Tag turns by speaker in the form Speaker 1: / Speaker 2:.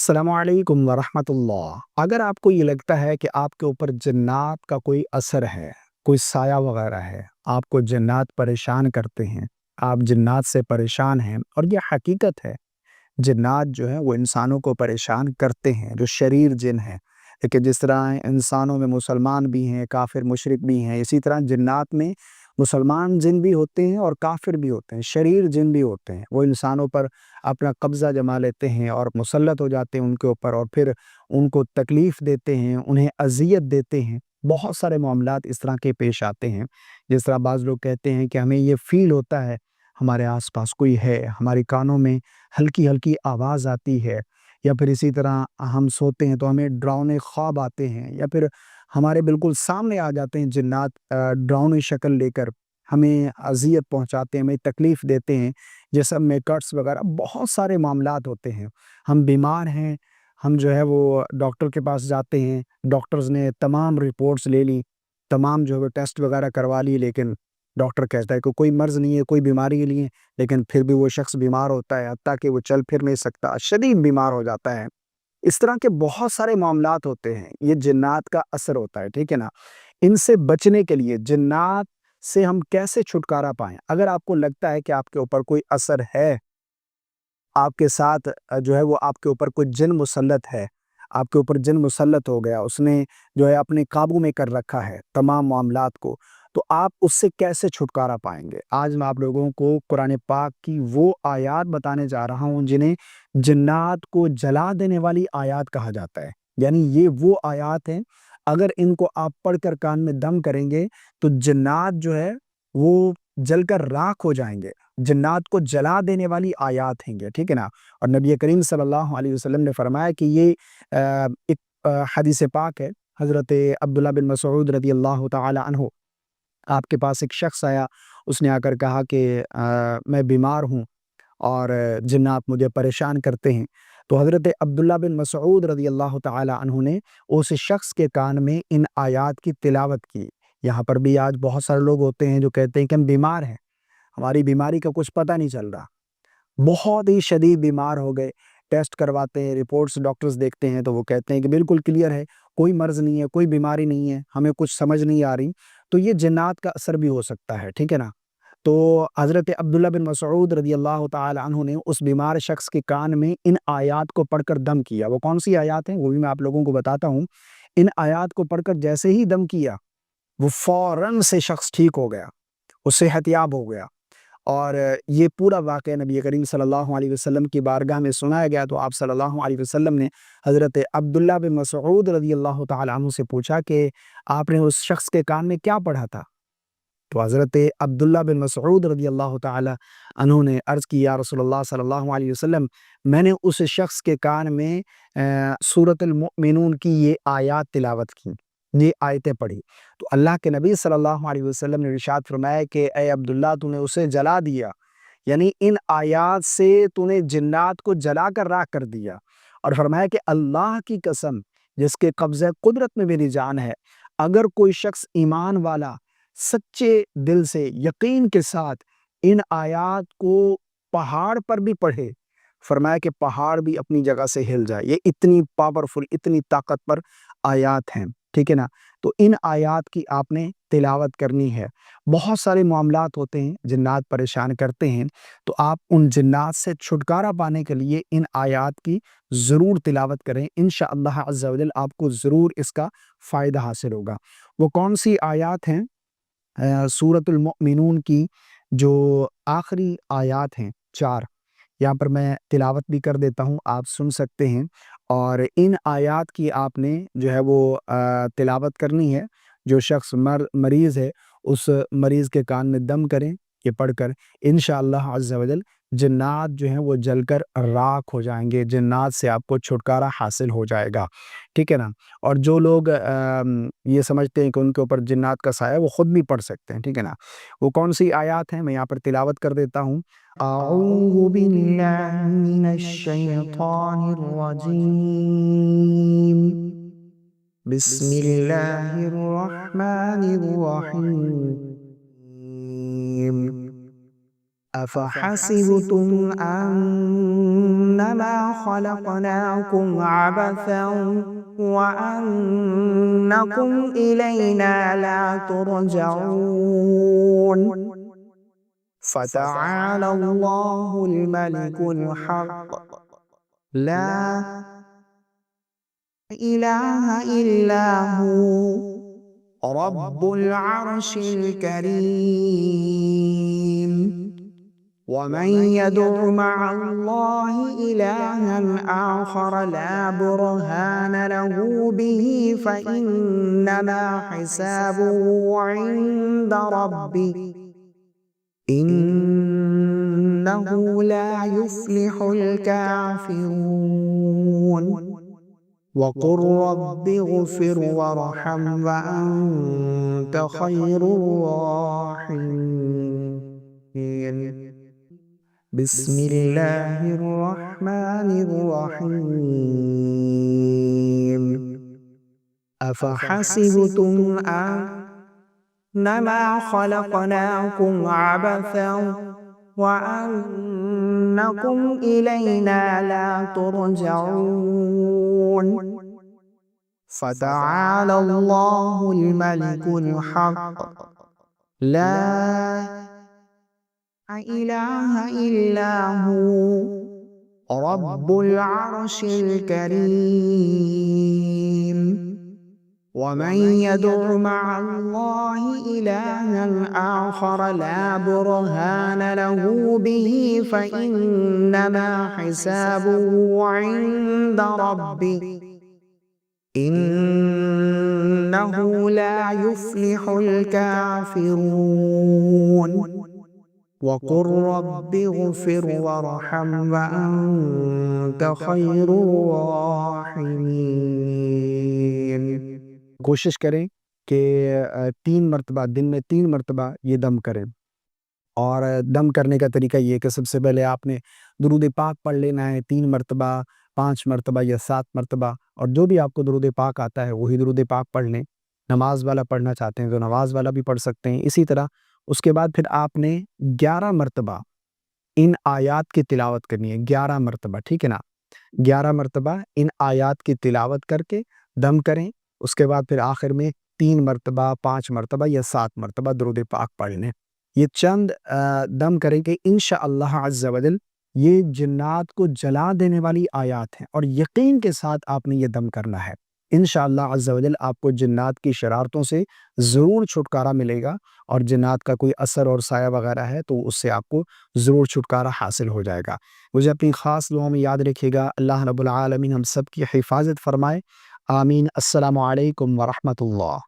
Speaker 1: अस्सलामु अलैकुम वरहमतुल्लाह। अगर आपको ये लगता है कि आपके ऊपर जिन्नात का कोई असर है, कोई साया वगैरह है, आपको जिन्नात परेशान करते हैं, आप जिन्नात से परेशान हैं और ये हकीकत है, जिन्नात जो है वो इंसानों को परेशान करते हैं, जो शरीर जिन हैं। लेकिन जिस तरह इंसानों में मुसलमान भी हैं, काफ़िर मुशरिक भी हैं, इसी तरह जिन्नात में मुसलमान जिन भी होते हैं और काफ़िर भी होते हैं, शरीर जिन भी होते हैं। वो इंसानों पर अपना कब्ज़ा जमा लेते हैं और मुसल्लत हो जाते हैं उनके ऊपर और फिर उनको तकलीफ़ देते हैं, उन्हें अज़ियत देते हैं। बहुत सारे मामलात इस तरह के पेश आते हैं। जिस तरह बाज़ लोग कहते हैं कि हमें ये फ़ील होता है, हमारे आस-पास कोई है, हमारे कानों में हल्की-हल्की आवाज़ आती है, या फिर इसी तरह हम सोते हैं तो हमें डरावने ख़्वाब आते हैं, या फिर हमारे बिल्कुल सामने आ जाते हैं जिन्नात डरावनी शक्ल लेकर, हमें अज़ियत पहुँचाते हैं, हमें तकलीफ़ देते हैं। जिस्म में कट्स वगैरह बहुत सारे मामलात होते हैं। हम बीमार हैं, हम जो है वो डॉक्टर के पास जाते हैं, डॉक्टर्स ने तमाम रिपोर्ट्स ले ली, तमाम जो है वो टेस्ट वगैरह करवा लिए, लेकिन डॉक्टर कहता है कि कोई मर्ज़ नहीं है, कोई बीमारी नहीं है, लेकिन फिर भी वो शख्स बीमार होता है, हत्ता कि वो चल फिर नहीं सकता, शदीद बीमार हो जाता है। इस तरह के बहुत सारे मामलात होते हैं, ये जिन्नात का असर होता है, ठीक है ना? इनसे बचने के लिए जिन्नात से हम कैसे छुटकारा पाएँ? अगर आपको लगता है कि आपके ऊपर कोई असर है, आपके साथ जो है वो आपके ऊपर कोई जिन मुसल्लत है, आपके ऊपर जिन मुसल्लत हो गया, उसने जो है अपने काबू में कर रखा है तमाम मामलात को, तो आप उससे कैसे छुटकारा पाएँगे? आज मैं आप लोगों को कुरान पाक की वो आयात बताने जा रहा हूँ जिन्हें जिन्नात को जला देने वाली आयात कहा जाता है। यानी ये वो आयात हैं, अगर इनको आप पढ़कर कान में दम करेंगे, तो जिन्नात जो है वो जलकर राख हो जाएँगे। जिन्नात को जला देने वाली आयात हैं ये, ठीक है ना? और नबी करीम सल्लल्लाहु अलैहि वसल्लम ने फरमाया कि ये एक हदीस पाक है, हज़रत अब्दुल्लाह बिन मसऊद रज़ियल्लाहु तआला अन्हु, आपके पास एक शख्स आया, उसने आकर कहा कि मैं बीमार हूँ और जिन्नात मुझे परेशान करते हैं। तो हज़रत अब्दुल्लाह बिन मसऊद रज़ियल्लाहु तआला अन्हु ने उस शख्स के कान में इन आयात की तिलावत की। यहाँ पर भी आज बहुत सारे लोग होते हैं जो कहते हैं कि हम बीमार हैं, हमारी बीमारी का कुछ पता नहीं चल रहा। बहुत ही शदीद बीमार हो गए, टेस्ट करवाते हैं, रिपोर्ट्स डॉक्टर्स देखते हैं तो वो कहते हैं कि बिल्कुल क्लियर है, कोई मर्ज़ नहीं है, कोई बीमारी नहीं है, हमें कुछ समझ नहीं आ रही। तो ये जिन्नात का असर भी हो सकता है, ठीक है ना? तो हज़रत अब्दुल्लाह बिन मसऊद रज़ियल्लाहु तआला अन्हु ने उस बीमार शख्स के कान में इन आयात को पढ़कर दम किया। वो कौन-सी आयात हैं, वो भी मैं आप लोगों को बताता हूँ। इन आयात को पढ़कर जैसे ही दम किया, वो फ़ौरन से शख्स ठीक हो गया, वो सेहतयाब हो गया। और ये पूरा वाक़या नबी करीम सल्लल्लाहु अलैहि वसल्लम की बारगाह में सुनाया गया, तो आप सल्लल्लाहु अलैहि वसल्लम ने हज़रत अब्दुल्लाह बिन मसऊद रज़ियल्लाहु तआला अन्हु से पूछा कि आपने उस शख्स के कान में क्या पढ़ा था? तो हज़रत अब्दुल्लाह बिन मसऊद रज़ियल्लाहु तआला अन्हु ने अर्ज़ की, या रसूलल्लाह सल्लल्लाहु अलैहि वसल्लम, मैंने उस शख्स के कान में सूरतुल मुमिनून की ये आयत तिलावत की, ये आयतें पढ़ी। तो अल्लाह के नबी सल्लल्लाहु अलैहि वसल्लम ने इरशाद फरमाया कि ए अब्दुल्लाह, तूने उसे जला दिया, यानी इन आयात से तूने जिन्नात को जलाकर राख कर दिया। और फरमाया कि अल्लाह की कसम, जिसके कब्ज़े कुदरत में मेरी जान है, अगर कोई शख्स ईमान वाला सच्चे दिल से यकीन के साथ इन आयात को पहाड़ पर भी पढ़े, फरमाया कि पहाड़ भी अपनी जगह से हिल जाए। ये इतनी पावरफुल, इतनी ताकतवर आयात हैं, ठीक है ना? तो इन आयात की आपने तिलावत करनी है। बहुत सारे मामलात होते हैं, जिन्नात परेशान करते हैं, तो आप उन जिन्नात से छुटकारा पाने के लिए इन आयात की ज़रूर तिलावत करें। इंशाअल्लाह अज़्ज़ा वजल आपको ज़रूर इसका फ़ायदा हासिल होगा। वो कौन-सी आयात हैं? सूरतुल मुमिनून की जो आखिरी आयत हैं 4, यहाँ पर मैं तिलावत भी कर देता हूँ, आप सुन सकते हैं। और इन आयत की आपने जो है वो तिलावत करनी है। जो शख्स मरीज़ है, उस मरीज़ के कान में दम करें, ये पढ़कर इंशाअल्लाह अज़्ज़ा वजल जिन्नात जो हैं वो जलकर राख हो जाएँगे, जिन्नात से आपको छुटकारा हासिल हो जाएगा, ठीक है ना? और जो लोग ये समझते हैं कि उनके ऊपर जिन्नात का साया है, वो खुद भी पढ़ सकते हैं, ठीक है ना? वो कौन-सी आयत हैं, मैं यहाँ पर तिलावत कर देता हूँ। अऊज़ु बिल्लाहि मिनश शैतानिर रजीम। बिस्मिल्लाहिर रहमानिर रहीम। أفحسبتم أنما خلقناكم عبثا وأنكم إلينا لا ترجعون فتعالى الله الملك الحق لا إله إلا هو رب العرش الكريم ومن يدع مع الله إلها آخر لا برهان له به فإنما حسابه عند ربه إنه لا يفلح الكافرون وقل رب اغفر وارحم وأنت خير الراحمين بسم الله الرحمن الرحيم أفحسبتم أنما خلقناكم عبثا وأنكم إلينا لا ترجعون فتعالى الله الملك الحق لا إله إلا هو رب العرش الكريم ومن يدع مع الله إلها آخر لا برهان له به فإنما حسابه عند ربه إنه لا يفلح الكافرون وقل رب اغفر وارحم وأنت خير الراحمين کوشش کریں کہ 3 مرتبہ دن میں 3 مرتبہ یہ دم کریں، اور دم کرنے کا طریقہ یہ کہ سب سے پہلے آپ نے درود پاک پڑھ لینا ہے 3 مرتبہ، 5 مرتبہ یا 7 مرتبہ، اور جو بھی آپ کو درود پاک آتا ہے وہی درود پاک پڑھ لیں۔ نماز والا پڑھنا چاہتے ہیں تو نماز والا بھی پڑھ سکتے ہیں اسی طرح۔ اس کے بعد پھر آپ نے 11 مرتبہ ان آیات کی تلاوت کرنی ہے، 11 مرتبہ، ٹھیک ہے نا؟ 11 مرتبہ ان آیات کی تلاوت کر کے دم کریں۔ اس کے بعد پھر آخر میں 3 مرتبہ، 5 مرتبہ یا 7 مرتبہ درود پاک پڑھ لیں۔ یہ چند دم کریں کہ انشاءاللہ عز و جل یہ جنات کو جلا دینے والی آیات ہیں، اور یقین کے ساتھ آپ نے یہ دم کرنا ہے۔ انشاءاللہ عز و جل آپ کو جنات کی شرارتوں سے ضرور چھٹکارا ملے گا، اور جنات کا کوئی اثر اور سایہ وغیرہ ہے تو اس سے آپ کو ضرور چھٹکارا حاصل ہو جائے گا۔ مجھے اپنی خاص دعاؤں میں یاد رکھیے گا۔ اللہ رب العالمین ہم سب کی حفاظت فرمائے، آمین۔ السلام علیکم ورحمۃ اللہ۔